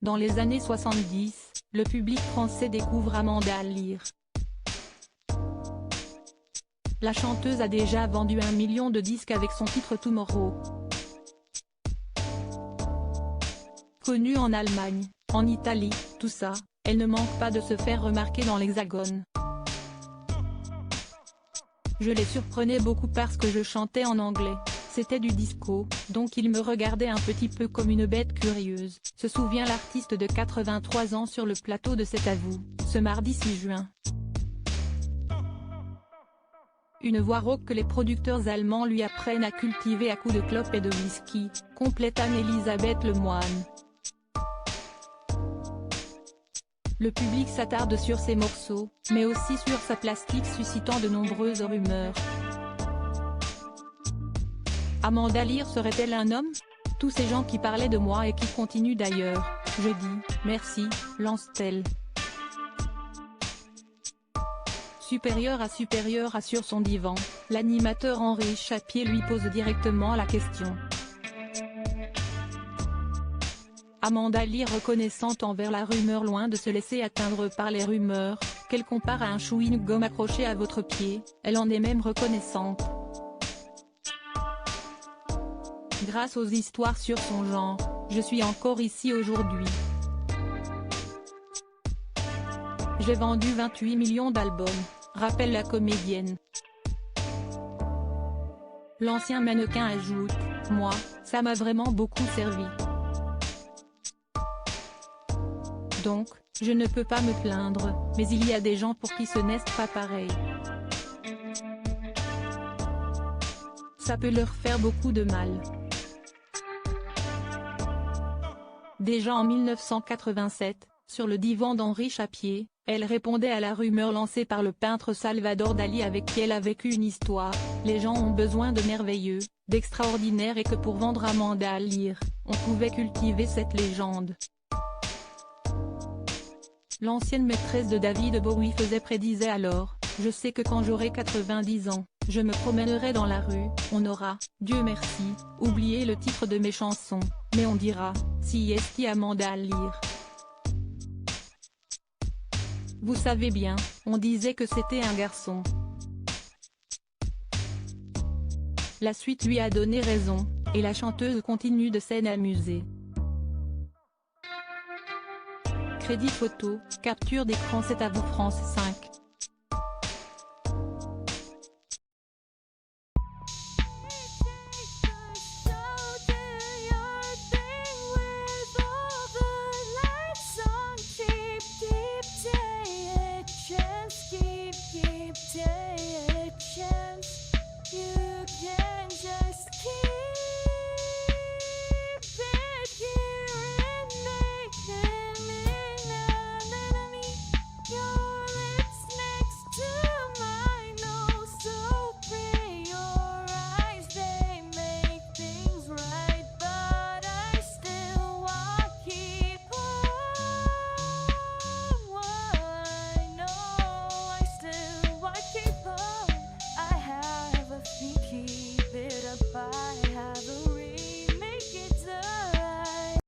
Dans les années 70, le public français découvre Amanda Lear. La chanteuse a déjà vendu 1 million de disques avec son titre Tomorrow. Connue en Allemagne, en Italie, tout ça, elle ne manque pas de se faire remarquer dans l'Hexagone. Je les surprenais beaucoup parce que je chantais en anglais. C'était du disco, donc ils me regardaient un petit peu comme une bête curieuse, se souvient l'artiste de 83 ans sur le plateau de C'est à vous, ce mardi 6 juin. Une voix rauque que les producteurs allemands lui apprennent à cultiver à coups de clope et de whisky, complète Anne-Elisabeth Lemoine. Le public s'attarde sur ses morceaux, mais aussi sur sa plastique suscitant de nombreuses rumeurs. Amanda Lear serait-elle un homme? Tous ces gens qui parlaient de moi et qui continuent d'ailleurs, je dis, merci, lance-t-elle. Supérieur à sur son divan, l'animateur Henri Chapier lui pose directement la question. Amanda Lear reconnaissante envers la rumeur, loin de se laisser atteindre par les rumeurs, qu'elle compare à un chewing-gum accroché à votre pied, elle en est même reconnaissante. Grâce aux histoires sur son genre, je suis encore ici aujourd'hui. J'ai vendu 28 millions d'albums, rappelle la comédienne. L'ancien mannequin ajoute, moi, ça m'a vraiment beaucoup servi. Donc, je ne peux pas me plaindre, mais il y a des gens pour qui ce n'est pas pareil. Ça peut leur faire beaucoup de mal. Déjà en 1987, sur le divan d'Henri Chapier, elle répondait à la rumeur lancée par le peintre Salvador Dali avec qui elle a vécu une histoire. Les gens ont besoin de merveilleux, d'extraordinaire, et que pour vendre Amanda Lear, on pouvait cultiver cette légende. L'ancienne maîtresse de David Bowie prédisait alors, je sais que quand j'aurai 90 ans, je me promènerai dans la rue, on aura, Dieu merci, oublié le titre de mes chansons, mais on dira, si est-ce Amanda Lear. Vous savez bien, on disait que c'était un garçon. La suite lui a donné raison, et la chanteuse continue de s'en amuser. Crédit photo, capture d'écran C'est à vous France 5.